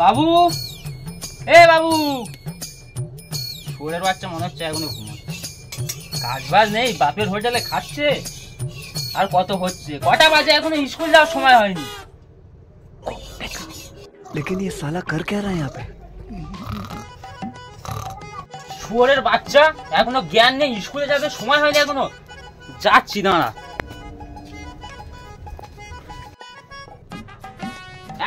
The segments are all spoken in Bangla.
বাবু, এ বাবু, ছোড়ের বাচ্চা মনে হচ্ছে এখনো ঘুমায়। কাজ বাজ নেই, বাপের হোটেলে খাচ্ছে। আর কত হচ্ছে, কটা বাজে এখনো স্কুল যাওয়ার সময় হয়নি। लेकिन ये साला कर क्या रहा है यहाँ पे? ছোড়ের বাচ্চা এখনো জ্ঞান নেই, স্কুলে যাবে সময় হয়নি এখনো। যাচ্ছি দাঁড়া।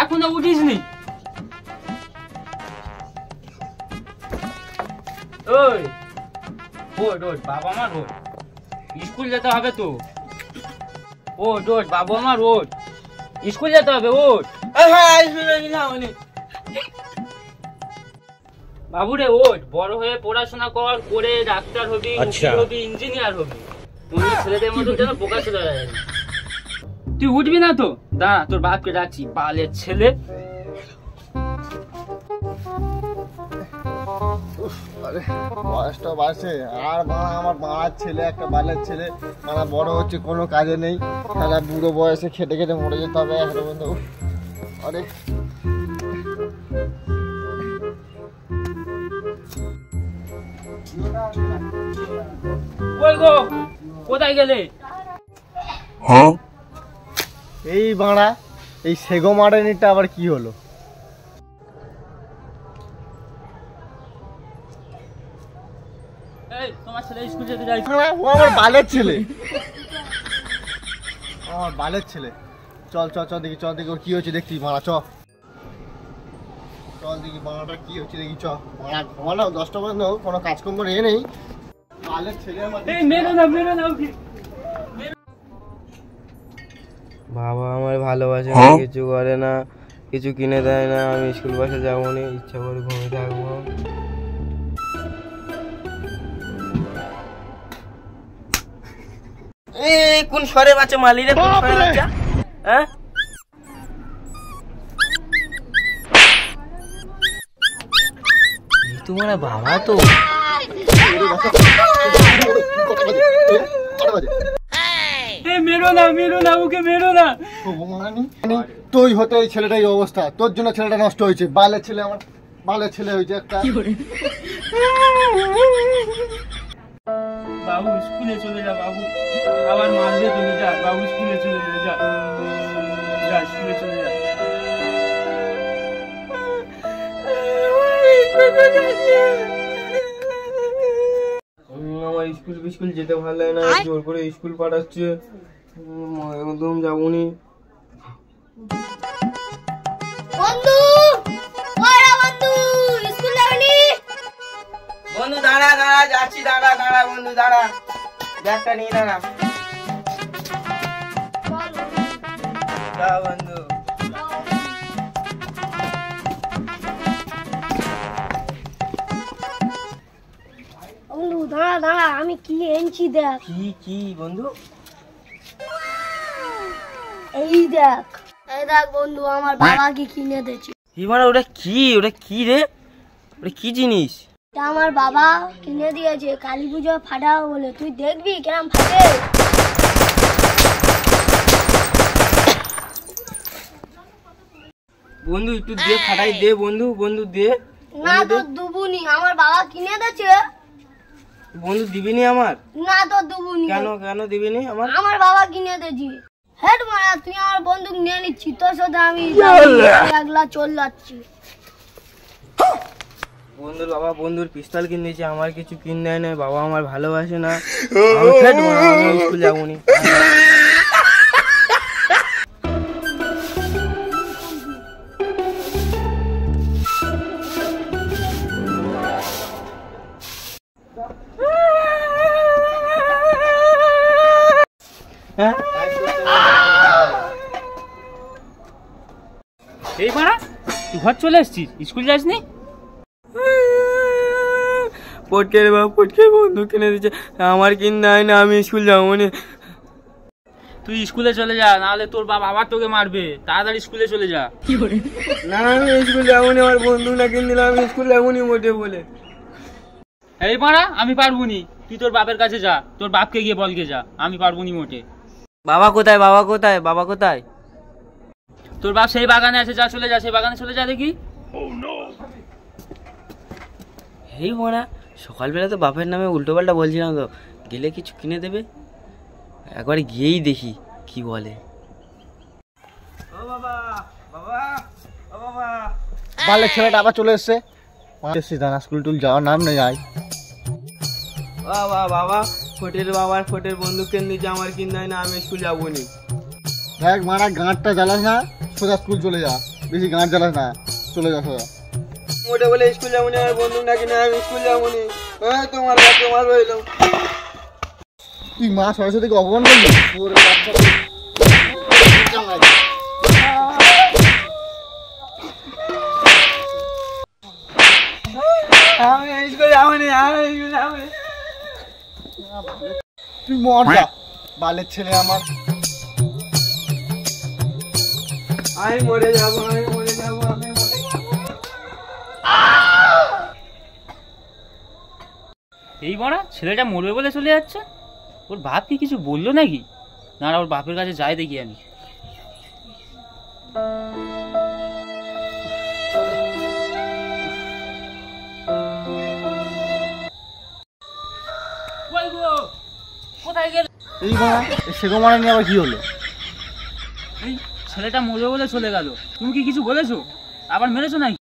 এখনো উঠিসনি? ওই ওঠ ওঠ, বাবা আমার ওঠ, স্কুল যেতে হবে তো। ওঠ ওঠ বাবু আমার, ওঠ, স্কুল যেতে হবে, ওঠ। বাবু রে ওঠ, বড় হয়ে পড়াশোনা কর, করে ডাক্তার হবি, উকিল হবি, ইঞ্জিনিয়ার হবি। তুমি ছেলেদের মতো যেন বোকা চলে যায়। তুই উঠবি না তো? দাঁড়া, তোর বাপকে ডাকছি, বালের ছেলে। আরে বয়সটা বাড়ছে আর আমার মার ছেলে একটা বালের ছেলে, মানে বড় হচ্ছে কোনো কাজে নেই, খেলা বুড়ো বয়সে খেটে খেটে মরে যেতে হবে একটা বন্ধু। আরে কই গো, কোথায় গেলে? এই বাড়া, এই সেগো মারানিটা আবার কি হলো? এই তোমার ছেলে স্কুল যেতে যাইছে? ও আমার বালের ছেলে, আমার বালের ছেলে। চল চল চল দেখি, চল দেখি ওর কি হচ্ছে দেখছি বাড়া। চল চল দেখি বাড়াটা কি হচ্ছে দেখি। চ বাড়া ঘুমানো 10টা পর্যন্ত, কোনো কাজকর্ম এ নেই, বালের ছেলে আমার। এই মেরো না, মেরো না। বাবা আমার ভালোবাসে না, কিছু করে না, কিছু কিনে দেয় না। আমি স্কুল বাসে যাবো না, ইচ্ছা করে ঘুমিয়ে থাকবো। কোন সরে বাচ্চা মালি রে, কোন সরে বাচ্চা? হ্যাঁ তোমার বাবা তো। মেরো না, মেরো না, ওকে মেরো না। তুই হতে এই ছেলেটাই অবস্থা, তোর জন্য ছেলেটা নষ্ট হয়েছে। বালের ছেলে, আমার বালের ছেলে হয়েছে একটা। বাবু স্কুলে চলে যা, বাবু আবার মারবে তুমি। যা বাবু, স্কুলে চলে যা, যা যা, স্কুলে চলে যা। আমার স্কুল যেতে ভালো লাগে না, জোর করে স্কুল পাঠাচ্ছে, একদম যাবনি। বন্ধু, ওরা বন্ধু, স্কুল যাবনি? বন্ধু দাঁড়া দাঁড়া, যাচ্ছি, দাঁড়া দাঁড়া বন্ধু, দাঁড়া, ব্যাগটা নিয়ে দাঁড়া। বন্ধু বন্ধু দাঁড়া দাঁড়া, আমি কি এনেছি দেখ। কি বন্ধু? এই দেখ, এই দেখ বন্ধু, আমার বাবাকে কিনে দিয়েছি। ওটা কি রে? ওটা কি জিনিস? এটা আমার বাবা কিনে দিয়েছে কালী পুজো ফাটাবো বলে। তুই দেখবি কেমন ফাটে। বন্ধু একটু দে, ফাটাই দে বন্ধু, বন্ধু দে। না তোর দুবুনি, আমার বাবা কিনে দিয়েছে। বন্ধু দিবিনি আমার? না তোর দুবুনি। কেন দিবিনি আমার? আমার বাবা কিনে দিয়েছি। হেড মারা, তুই আমার বন্দুক নিয়ে নিচ্ছি, তোর সাথে আমি একলা চল যাচ্ছি। বন্ধুর বাবা বন্ধুর পিস্তল কিনেছে, আমার কিছু কিনে দেয় না। বাবা আমার ভালোবাসে না, আমি স্কুল যাবো নি। এই মারা, তুই ঘর চলে এসছিস, স্কুল যাসনি? পটকে বন্ধু কিনে দিচ্ছে, আমার কিনে দেয় না, আমি স্কুল যাবো না। তুই স্কুলে চলে যা, নাহলে তোর বাবা আবার তোকে মারবে। তাড়াতাড়ি স্কুলে চলে যা। না আমি স্কুল যাবো না, আমার বন্ধু না কিনে দিলাম, আমি স্কুল যাবো নি মোটে বলে। এই মারা, আমি পারবো নি, তুই তোর বাপের কাছে যা, তোর বাপকে গিয়ে বলকে যা, আমি পারবো নি মোটে। বাবা কোথায়? তোর বাপ সেই বাগানে আছে, যা চলে যা, সেই বাগানে চলে যা দেখি। এই মোনা সকালবেলা তো বাপের নামে উল্টো পাল্টা বলছিলাম, তো গেলে কিছু কিনে দেবে, একবার গিয়েই দেখি কি বলে। ও বাবা, বাবা, ও বাবা। বালের ছেলেটা আবার চলে এসছে, দানা স্কুল টুল যাওয়ার নাম নেই। আয় বাবা, বাবা ফোটের বাবার ফোটের বন্দুক কেন দিয়েছে, আমার কিন দেয় না, আমি স্কুল যাবো নি। দেখ মারা, গাঁটটা জ্বালাস না, সোজা স্কুল চলে যা, বেশি গাঁট জ্বালাস না, চলে যা সোজা। ওটা বলে স্কুল যাবো নি, আমার বন্দুক না কিনে আমি স্কুল যাবো নি। তোমার তোমার রইল। তুই মা সরস্বতীকে অপমান করলি? তোর বাচ্চা আমি স্কুল যাবো নি, আমি স্কুল যাবো নি। তুই মর যা, বালের ছেলে আমার। আমি মরে যাবো, আমি মরে যাবো, আমি মরে যাবো। এই বড়া ছেলেটা মরবে বলে চলে যাচ্ছে, ওর বাপ কি কিছু বললো নাকি? না, ওর বাপের কাছে যাই দেখি আমি। কোথায় গেল? এই মারা, সেগো মারা নিয়ে আবার কি হলো? এই ছেলেটা মরবে বলে চলে গেল, তুমি কি কিছু বলেছো? আবার মেরেছো নাকি?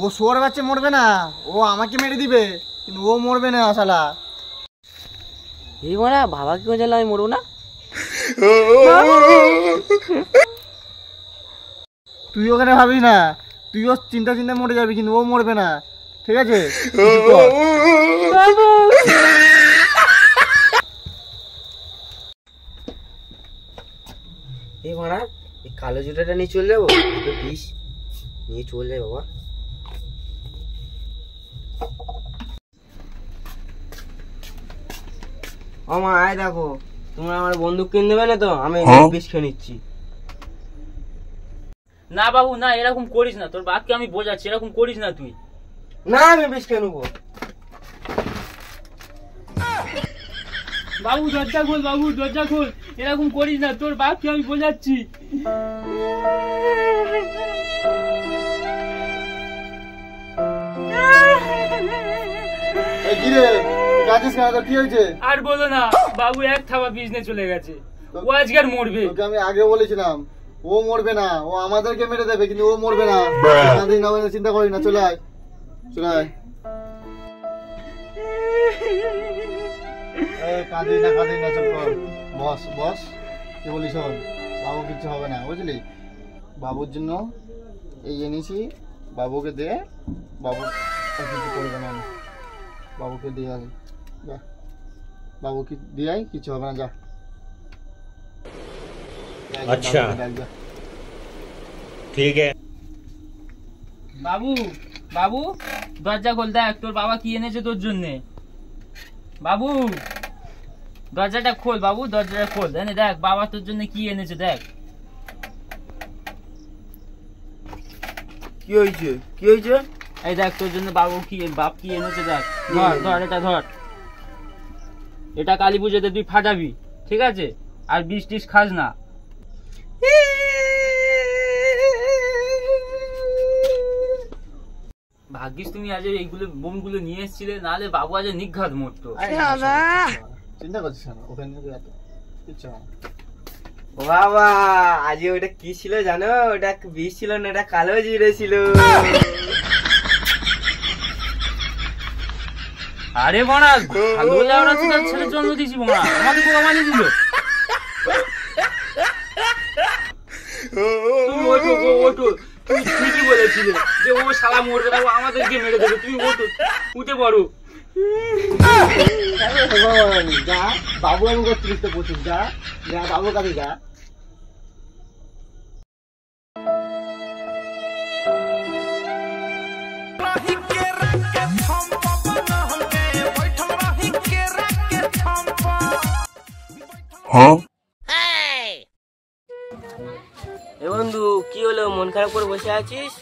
ও শুয়োর বাচ্চা মরবে না, ও আমাকে মেরে দিবে, কিন্তু ও মরবে না শালা। এই মোনা বাবা কি করে জানলো আমি মরবো না? তুই ওখানে ভাবিস না, তুইও চিন্তা চিন্তা মরে যাবি, কিন্তু ও মরবে না, ঠিক আছে? এই মোনা এই কালো জুতাটা নিয়ে চলে যাবো, বিষ নিয়ে চলে যাই বাবা। ও মা, আয় দেখো, তোমরা আমার বন্দুক কিনে দেবে না তো, আমি বিষ খেয়ে নিচ্ছি। না বাবু না, এরকম করিস না, তোর বাপকে আমি বোঝাচ্ছি, এরকম করিস না তুই। না, আমি বিষ খেয়ে নেবো। বাবু দরজা খোল, বাবু দরজা খোল, এরকম করিস না, তোর বাপকে আমি বোঝাচ্ছি। কি হয়েছে? আর বলো না বাবু, এক থাবা বিজনে চলে গেছে, ও আজকাল মরবে। তোকে আমি আগে বলেছিলাম ও মরবে না, ও আমাদেরকে মেরে দেবে, কিন্তু ও মরবে না। চিন্তা করিস না, চলে আয়, চলে আয়। কাঁদিস না, কাঁদিস না, চল কর, বস বস। কি বলিস? শোন, বাবু কিচ্ছু হবে না, বুঝলি? বাবুর জন্য এই এনেছি, বাবুকে দে, বাবু কিছু করবে না, বাবুকে দিয়ে আসি, যা, বাবুকে দিয়ে আয়, কিছু হবে না, যা। अच्छा ठीक है। বাবু বাবু দরজা খোল, দেখ তোর বাবা কি এনেছে তোর জন্য। বাবু দরজাটা খোল, বাবু দরজাটা খোল, দেখ বাবা তোর জন্য কি এনেছে, দেখ। কি হয়েছে, কি হয়েছে? এই দেখ তোর জন্য বাবু কি, বাপ কি এনেছে, দেখ। ধর ধর, এটা ধর, এটা কালী পুজোতে তুই ফাটাবি, ঠিক আছে? আর বিষ টিস খাস না। ভাগ্যিস তুমি আজ এইগুলো বোমগুলো নিয়ে এসেছিলে, নাহলে বাবু আজ নিঘাত মরতো। চিন্তা করছিস না, ওখানে কিচ্ছু না। ও বাবা, আজ ওটা কি ছিল জানো? ওটা বিষ ছিল না, এটা কালো জিরে ছিল। আরে বড়া, ভালো লেওড়া ছেলের জন্ম দিয়েছি বড়া, আমাকে বোকা বানিয়ে দিল। তুমি ওঠো গো, ওঠো, তুমি ঠিকই বলেছিলে যে ও শালা মরবে না, ও আমাদেরকে মেরে দেবে। তুমি ওঠো, উঠে পড়ো। যা, বাবু আমি করছিস তো প্রচুর, যা যা, বাবুর কাছে যা। বন্ধু কি হলো, মন খারাপ করে বসে আছিস?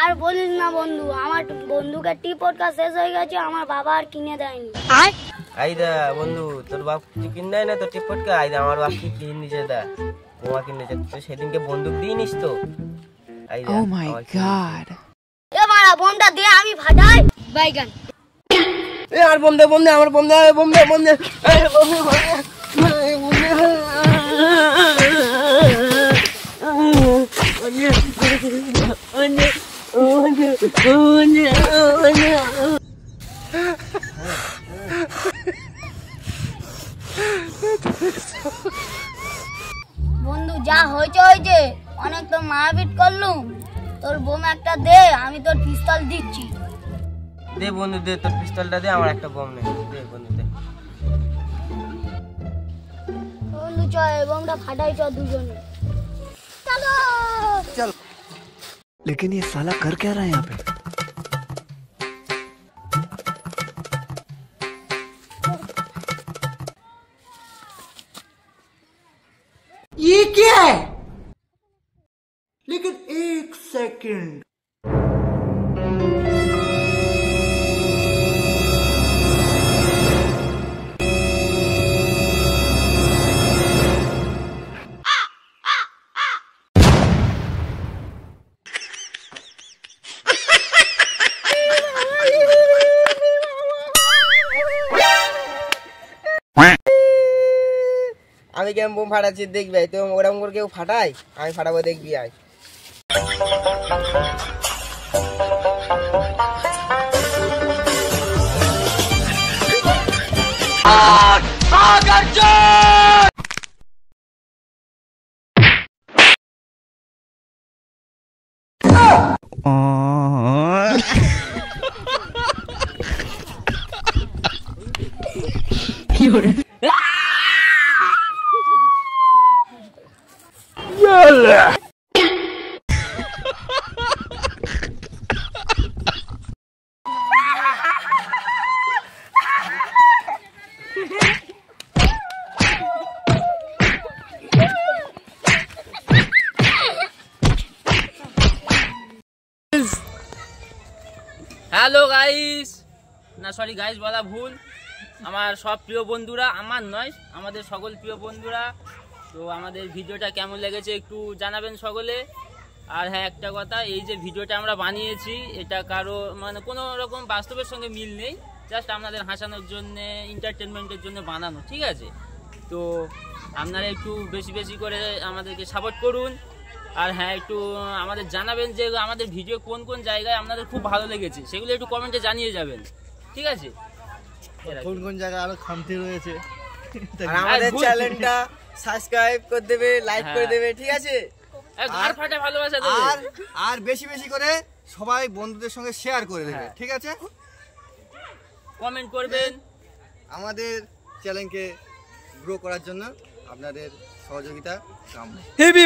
আর বলিস না বন্ধু, আমার বন্ধুকে টিপটকা শেষ হয়ে গেছে, আমার বাবা আর কিনে দেয়নি। আইদা বন্ধু, তোর বাপ কিছু কিনে দেয় না তোর টিপটকা? আইদা আমার বাপ কি কিনে দিয়েছে, দা বোমা কিনে যাচ্ছে সেদিনকে বন্দুক দিয়ে নিস তো। Oh my god. এ মারা বোমটা দে আমি ফাটাই বাইগান। আর বোম দে আমার বোম দে বন্ধু যা হয়েছে অনেক তো মারপিট করলুম, তোর বোম একটা দে আমি তোর পিস্তল দিচ্ছি। দে বন্ধু দে, তোর পিস্তলটা দে, আমার একটা বোম নেই। দে বন্ধু দে। বন্ধু চ এই বোমটা ফাটাই চ দুজনে চলো। लेकिन ये साला कर क्या रहा है यहाँ पे? ये क्या है? लेकिन एक सेकंड, আমি কেমন বোম ফাটাচ্ছি দেখবি, তো ওরকম করে কেউ ফাটাই, আমি ফাটাবো দেখবি আয়। হ্যালো গাইস, না সরি গাইস বলা ভুল, আমার সব প্রিয় বন্ধুরা, আমার নয় আমাদের সকল প্রিয় বন্ধুরা, তো আমাদের ভিডিওটা কেমন লেগেছে একটু জানাবেন সকলে। আর হ্যাঁ একটা কথা, এই যে ভিডিওটা আমরা বানিয়েছি এটা কারো মানে কোনো রকম বাস্তবের সঙ্গে মিল নেই, জাস্ট আপনাদের হাসানোর জন্যে, এন্টারটেনমেন্টের জন্য বানানো, ঠিক আছে? তো আপনারা একটু বেশি বেশি করে আমাদেরকে সাপোর্ট করুন। আর হ্যাঁ একটু আমাদের জানাবেন যে আমাদের ভিডিও কোন কোন জায়গায় আপনাদের খুব ভালো লেগেছে, সেগুলো একটু কমেন্টে জানিয়ে যাবেন, ঠিক আছে? কোন কোন জায়গায় আরো খামতি রয়েছে আর আমাদের চ্যানেলটা সাবস্ক্রাইব করে দেবে, লাইক করে দেবে, ঠিক আছে? ঘর ফাটে ভালোবাসা দেবে, আর বেশি বেশি করে সবাই বন্ধুদের সঙ্গে শেয়ার করে দেবে, ঠিক আছে? কমেন্ট করবেন। আমাদের চ্যানেলকে গ্রো করার জন্য আপনাদের সহযোগিতা কাম্য। হেভি